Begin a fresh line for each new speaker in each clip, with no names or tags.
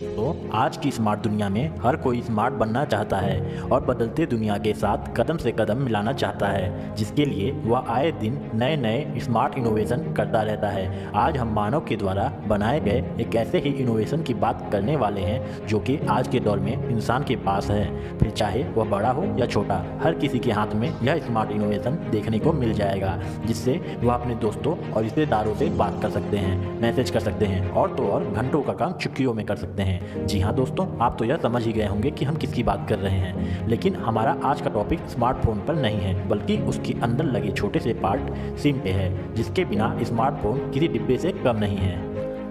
तो आज की स्मार्ट दुनिया में हर कोई स्मार्ट बनना चाहता है और बदलते दुनिया के साथ कदम से कदम मिलाना चाहता है, जिसके लिए वह आए दिन नए नए स्मार्ट इनोवेशन करता रहता है। आज हम मानव के द्वारा बनाए गए एक ऐसे ही इनोवेशन की बात करने वाले हैं जो कि आज के दौर में इंसान के पास है। फिर चाहे वह बड़ा हो या छोटा, हर किसी के हाथ में यह स्मार्ट इनोवेशन देखने को मिल जाएगा, जिससे वह अपने दोस्तों और रिश्तेदारों से बात कर सकते हैं, मैसेज कर सकते हैं और तो और घंटों का काम चुटकियों में कर सकते हैं। जी हाँ दोस्तों, आप तो यह समझ ही गए होंगे कि हम किसकी बात कर रहे हैं। लेकिन हमारा आज का टॉपिक स्मार्टफोन पर नहीं है, बल्कि उसके अंदर लगे छोटे से पार्ट सिम पे है, जिसके बिना स्मार्टफोन किसी डिब्बे से कम नहीं है।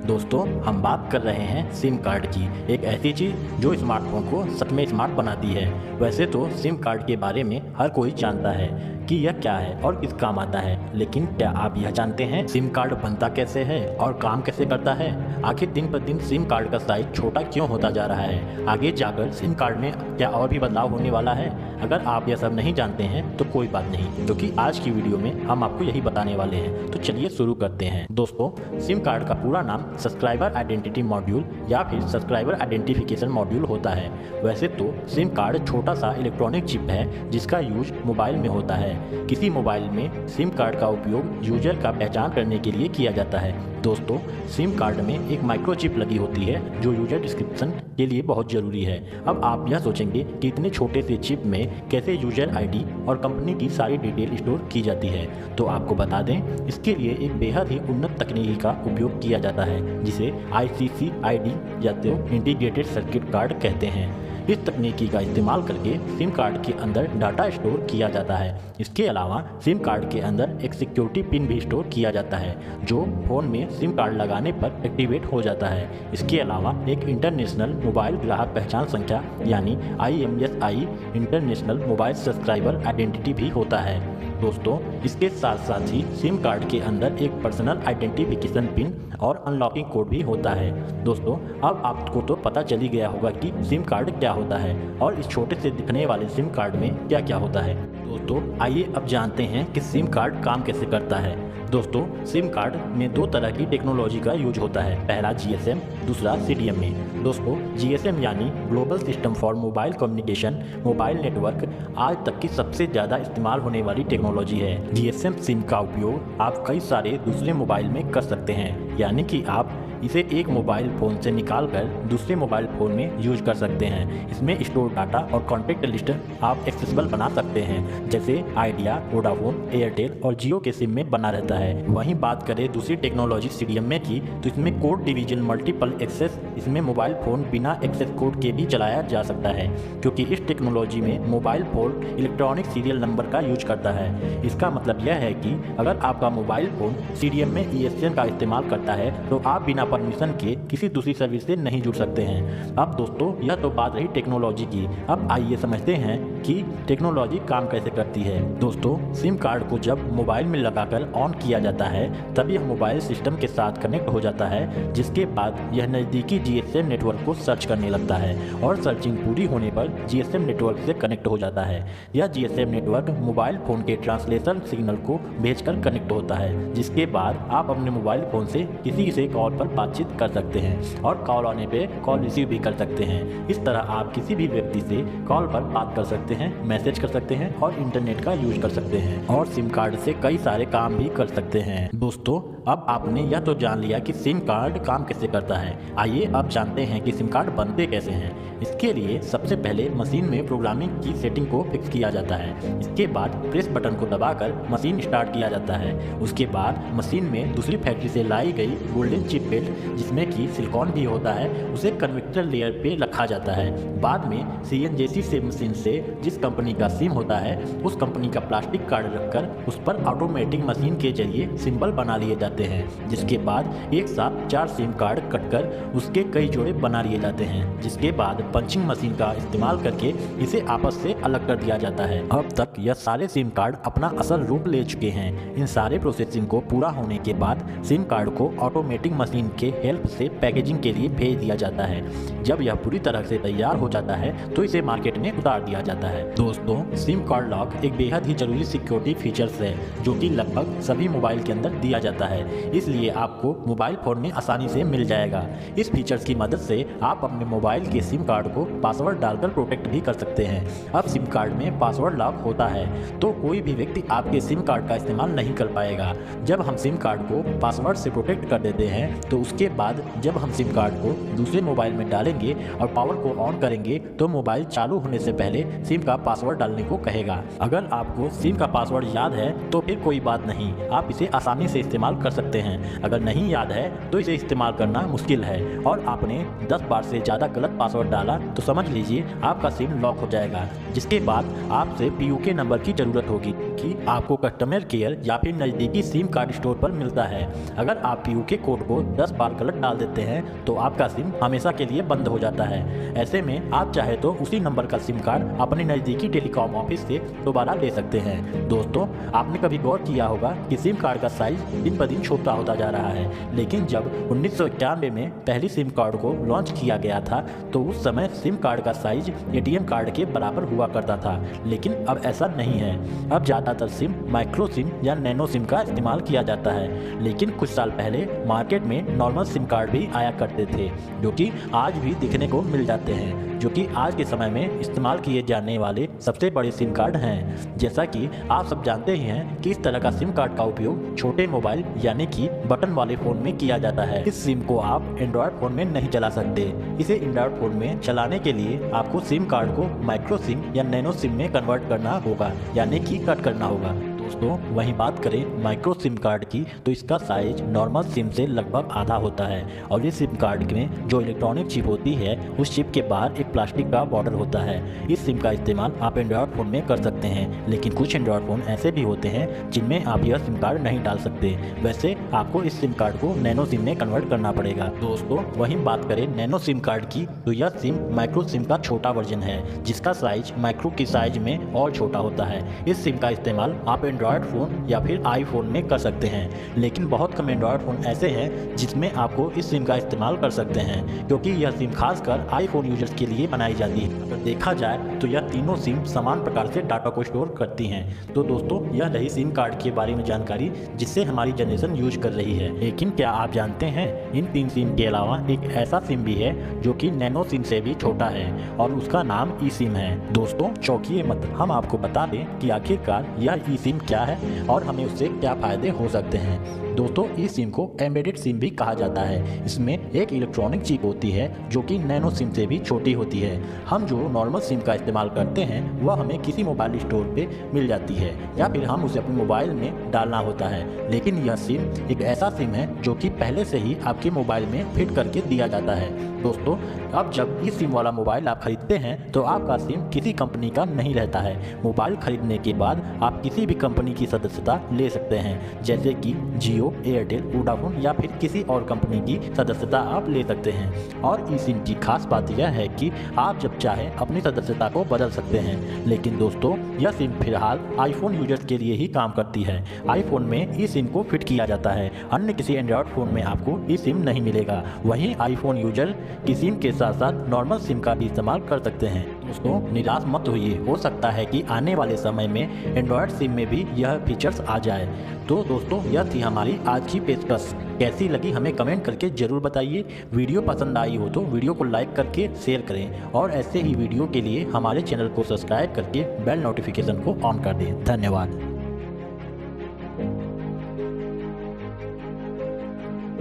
दोस्तों, हम बात कर रहे हैं सिम कार्ड की, एक ऐसी चीज़ जो स्मार्टफोन को सच में स्मार्ट बनाती है। वैसे तो सिम कार्ड के बारे में हर कोई जानता है कि यह क्या है और किस काम आता है, लेकिन क्या आप यह जानते हैं सिम कार्ड बनता कैसे है और काम कैसे करता है? आखिर दिन पर दिन सिम कार्ड का साइज छोटा क्यों होता जा रहा है? आगे जाकर सिम कार्ड में क्या और भी बदलाव होने वाला है? अगर आप यह सब नहीं जानते हैं तो कोई बात नहीं, क्योंकि आज की वीडियो में हम आपको यही बताने वाले हैं। तो चलिए शुरू करते हैं। दोस्तों, सिम कार्ड का पूरा नाम सब्सक्राइबर आइडेंटिटी मॉड्यूल या फिर सब्सक्राइबर आइडेंटिफिकेशन मॉड्यूल होता है। वैसे तो सिम कार्ड छोटा सा इलेक्ट्रॉनिक चिप है जिसका यूज मोबाइल में होता है। किसी मोबाइल में सिम कार्ड का उपयोग यूजर का पहचान करने के लिए किया जाता है। दोस्तों, सिम कार्ड में एक माइक्रोचिप लगी होती है जो यूजर डिस्क्रिप्शन के लिए बहुत ज़रूरी है। अब आप यह सोचेंगे कि इतने छोटे से चिप में कैसे यूजर आईडी और कंपनी की सारी डिटेल स्टोर की जाती है। तो आपको बता दें, इसके लिए एक बेहद ही उन्नत तकनीकी का उपयोग किया जाता है, जिसे ICCID या तो इंटीग्रेटेड सर्किट कार्ड कहते हैं। इस तकनीकी का इस्तेमाल करके सिम कार्ड के अंदर डाटा स्टोर किया जाता है। इसके अलावा सिम कार्ड के अंदर एक सिक्योरिटी पिन भी स्टोर किया जाता है, जो फ़ोन में सिम कार्ड लगाने पर एक्टिवेट हो जाता है। इसके अलावा एक इंटरनेशनल मोबाइल ग्राहक पहचान संख्या यानी IMSI international mobile subscriber identity भी होता है। दोस्तों, इसके साथ साथ ही सिम कार्ड के अंदर एक पर्सनल आइडेंटिफिकेशन पिन और अनलॉकिंग कोड भी होता है। दोस्तों, अब आपको तो पता चली गया होगा कि सिम कार्ड क्या होता है और इस छोटे से दिखने वाले सिम कार्ड में क्या क्या होता है। दोस्तों, आइए अब जानते हैं कि सिम कार्ड काम कैसे करता है। दोस्तों, सिम कार्ड में दो तरह की टेक्नोलॉजी का यूज होता है, पहला GSM, दूसरा CDMA। दोस्तों, GSM यानी global system for mobile communication mobile network आज तक की सबसे ज़्यादा इस्तेमाल होने वाली टेक्नोलॉजी है। GSM सिम का उपयोग आप कई सारे दूसरे मोबाइल में कर सकते हैं, यानी कि आप इसे एक मोबाइल फ़ोन से निकालकर दूसरे मोबाइल फ़ोन में यूज कर सकते हैं। इसमें स्टोर डाटा और कॉन्टैक्ट लिस्ट आप एक्सेसिबल बना सकते हैं, जैसे आइडिया, वोडाफोन, एयरटेल और जियो के सिम में बना रहता है। वहीं बात करें दूसरी टेक्नोलॉजी CDMA की, तो इसमें कोड डिवीजन मल्टीपल एक्सेस, इसमें मोबाइल फ़ोन बिना एक्सेस कोड के भी चलाया जा सकता है, क्योंकि इस टेक्नोलॉजी में mobile phone electronic serial number का यूज करता है। इसका मतलब यह है कि अगर आपका मोबाइल फ़ोन CDMA ESN का इस्तेमाल करता है तो आप बिना परमिशन के किसी दूसरी सर्विस से नहीं जुड़ सकते हैं। अब दोस्तों, यह तो बात रही टेक्नोलॉजी की। अब आइए समझते हैं कि टेक्नोलॉजी काम कैसे करती है। दोस्तों, सिम कार्ड को जब मोबाइल में लगाकर ऑन किया जाता है तब यह मोबाइल सिस्टम के साथ कनेक्ट हो जाता है, जिसके बाद यह नज़दीकी GSM नेटवर्क को सर्च करने लगता है और सर्चिंग पूरी होने पर GSM नेटवर्क से कनेक्ट हो जाता है। यह GSM नेटवर्क मोबाइल फ़ोन के ट्रांसलेशन सिग्नल को भेजकर कनेक्ट होता है, जिसके बाद आप अपने मोबाइल फ़ोन से किसी से कॉल पर बातचीत कर सकते हैं और कॉल आने पे कॉल रिसीव भी कर सकते हैं। इस तरह आप किसी भी व्यक्ति से कॉल पर बात कर सकते हैं, मैसेज कर सकते हैं और इंटरनेट का यूज कर सकते हैं और सिम कार्ड से कई सारे काम भी कर सकते हैं। दोस्तों, अब आपने यह तो जान लिया कि सिम कार्ड काम कैसे करता है। आइए अब जानते हैं कि सिम कार्ड बनते कैसे हैं। इसके लिए सबसे पहले मशीन में प्रोग्रामिंग की सेटिंग को फिक्स किया जाता है। इसके बाद प्रेस बटन को दबाकर मशीन स्टार्ट किया जाता है। उसके बाद मशीन में दूसरी फैक्ट्री से लाई गई गोल्डन चिप बेल्ट, जिसमें कि सिलिकॉन भी होता है, उसे कन्वेक्टर लेयर पे रखा जाता है। बाद में CNJC से मशीन से जिस कंपनी का सिम होता है उस कंपनी का प्लास्टिक कार्ड रखकर उस पर ऑटोमेटिक मशीन के जरिए सिंबल बना लिए जाते हैं, जिसके बाद एक साथ 4 सिम कार्ड कटकर उसके कई जोड़े बना लिए जाते हैं, जिसके बाद पंचिंग मशीन का इस्तेमाल करके इसे आपस से अलग कर दिया जाता है। अब तक यह सारे सिम कार्ड अपना असल रूप ले चुके हैं। इन सारे प्रोसेसिंग को पूरा होने के बाद सिम कार्ड को ऑटोमेटिक मशीन के हेल्प से पैकेजिंग के लिए भेज दिया जाता है। जब यह पूरी तरह से तैयार हो जाता है तो इसे मार्केट में उतार दिया जाता है। दोस्तों, सिम कार्ड लॉक एक बेहद ही जरूरी सिक्योरिटी फीचर्स है जो कि लगभग सभी मोबाइल के अंदर दिया जाता है, इसलिए आपको मोबाइल फ़ोन में आसानी से मिल जाएगा। इस फीचर्स की मदद से आप अपने मोबाइल के सिम कार्ड को पासवर्ड डालकर प्रोटेक्ट भी कर सकते हैं। अब सिम कार्ड में पासवर्ड लॉक होता है तो कोई भी व्यक्ति आपके सिम कार्ड का इस्तेमाल नहीं कर पाएगा। जब हम सिम कार्ड को पासवर्ड से प्रोटेक्ट कर देते हैं तो उसके बाद जब हम सिम कार्ड को दूसरे मोबाइल में डालेंगे और पावर को ऑन करेंगे तो मोबाइल चालू होने से पहले सिम का पासवर्ड डालने को कहेगा। अगर आपको सिम का पासवर्ड याद है तो फिर कोई बात नहीं, आप इसे आसानी से इस्तेमाल कर सकते हैं। अगर नहीं याद है तो इसे इस्तेमाल करना मुश्किल है और आपने 10 बार से ज़्यादा गलत पासवर्ड डाला तो समझ लीजिए आपका सिम लॉक हो जाएगा, जिसके बाद आपसे PUK नंबर की ज़रूरत होगी कि आपको कस्टमर केयर या फिर नज़दीकी सिम कार्ड स्टोर पर मिलता है। अगर आप PUK कोड को 10 बार गलत डाल देते हैं तो आपका सिम हमेशा के लिए बंद हो जाता है। ऐसे में आप चाहे तो उसी नंबर का सिम कार्ड अपने नज़दीकी टेलीकॉम ऑफिस से दोबारा ले सकते हैं। दोस्तों, आपने कभी गौर किया होगा कि सिम कार्ड का साइज दिन ब दिन छोटा होता जा रहा है, लेकिन जब 1991 में पहली सिम कार्ड को लॉन्च किया गया था तो उस समय सिम कार्ड का साइज ATM कार्ड के बराबर हुआ करता था, लेकिन अब ऐसा नहीं है। अब ज़्यादातर सिम माइक्रो सिम या नैनो सिम का इस्तेमाल किया जाता है, लेकिन कुछ साल पहले मार्केट में नॉर्मल सिम कार्ड भी आया करते थे जो कि आज भी दिखने को मिल जाते हैं, जो कि आज के समय में इस्तेमाल किए जाने वाले सबसे बड़े सिम कार्ड हैं। जैसा कि आप सब जानते ही हैं कि इस तरह का सिम कार्ड का उपयोग छोटे मोबाइल यानी कि बटन वाले फ़ोन में किया जाता है। इस सिम को आप एंड्रॉयड फ़ोन में नहीं चला सकते। इसे एंड्रॉयड फ़ोन में चलाने के लिए आपको सिम कार्ड को माइक्रो सिम या नैनो सिम में कन्वर्ट करना होगा, यानी कि कट करना होगा। दोस्तों, वहीं बात करें माइक्रो सिम कार्ड की तो इसका साइज नॉर्मल सिम से लगभग आधा होता है और इस सिम कार्ड में जो इलेक्ट्रॉनिक चिप होती है उस चिप के बाहर एक प्लास्टिक का बॉर्डर होता है। इस सिम का इस्तेमाल आप एंड्रॉयड फ़ोन में कर सकते हैं, लेकिन कुछ एंड्रॉयड फ़ोन ऐसे भी होते हैं जिनमें आप यह सिम कार्ड नहीं डाल सकते। वैसे आपको इस सिम कार्ड को नैनो सिम में कन्वर्ट करना पड़ेगा। दोस्तों, वहीं बात करें नैनो सिम कार्ड की तो यह सिम माइक्रो सिम का छोटा वर्जन है, जिसका साइज माइक्रो की साइज में और छोटा होता है। इस सिम का इस्तेमाल आप एंड्रॉयड फ़ोन या फिर आईफोन में कर सकते हैं, लेकिन बहुत कम एंड्रॉयड फ़ोन ऐसे हैं जिसमें आपको इस सिम का इस्तेमाल कर सकते हैं, क्योंकि यह सिम खासकर आईफोन यूजर्स के लिए बनाई जाती है। अगर देखा जाए तो यह तीनों सिम समान प्रकार से डाटा को स्टोर करती हैं। तो दोस्तों, यह रही सिम कार्ड के बारे में जानकारी जिससे हमारी जनरेशन यूज कर रही है। लेकिन क्या आप जानते हैं इन 3 सिम के अलावा एक ऐसा सिम भी है जो कि नैनो सिम से भी छोटा है और उसका नाम ई सिम है। दोस्तों, चौंकिए मत, हम आपको बता दें कि आखिरकार यह ई सिम क्या है और हमें उससे क्या फायदे हो सकते हैं। दोस्तों, ई सिम को एम्बेडेड सिम भी कहा जाता है। इसमें एक इलेक्ट्रॉनिक चिप होती है जो कि नैनो सिम से भी छोटी होती है। हम जो नॉर्मल सिम का इस्तेमाल करते हैं वह हमें किसी मोबाइल स्टोर पे मिल जाती है या फिर हम उसे अपने मोबाइल में डालना होता है, लेकिन यह सिम एक ऐसा सिम है जो कि पहले से ही आपके मोबाइल में फिट करके दिया जाता है। दोस्तों, अब जब ई सिम वाला मोबाइल आप खरीदते हैं तो आपका सिम किसी कंपनी का नहीं रहता है। मोबाइल खरीदने के बाद आप किसी भी कंपनी की सदस्यता ले सकते हैं, जैसे कि जियो, एयरटेल, वोडाफोन या फिर किसी और कंपनी की सदस्यता आप ले सकते हैं। और ई सिम की खास बात यह है कि आप जब चाहें अपनी सदस्यता को बदल सकते हैं। लेकिन दोस्तों, यह सिम फिलहाल आईफोन यूजर्स के लिए ही काम करती है। आईफोन में ई सिम को फिट किया जाता है, अन्य किसी एंड्रॉयड फ़ोन में आपको ई सिम नहीं मिलेगा। वहीं आईफोन यूजर की सिम के साथ साथ नॉर्मल सिम का भी इस्तेमाल कर सकते हैं। दोस्तों, निराश मत होइए, हो सकता है कि आने वाले समय में एंड्रॉयड सिम में भी यह फीचर्स आ जाए। तो दोस्तों, यह थी हमारी आज की पेशकश। कैसी लगी हमें कमेंट करके ज़रूर बताइए। वीडियो पसंद आई हो तो वीडियो को लाइक करके शेयर करें और ऐसे ही वीडियो के लिए हमारे चैनल को सब्सक्राइब करके बेल नोटिफिकेशन को ऑन कर दें। धन्यवाद।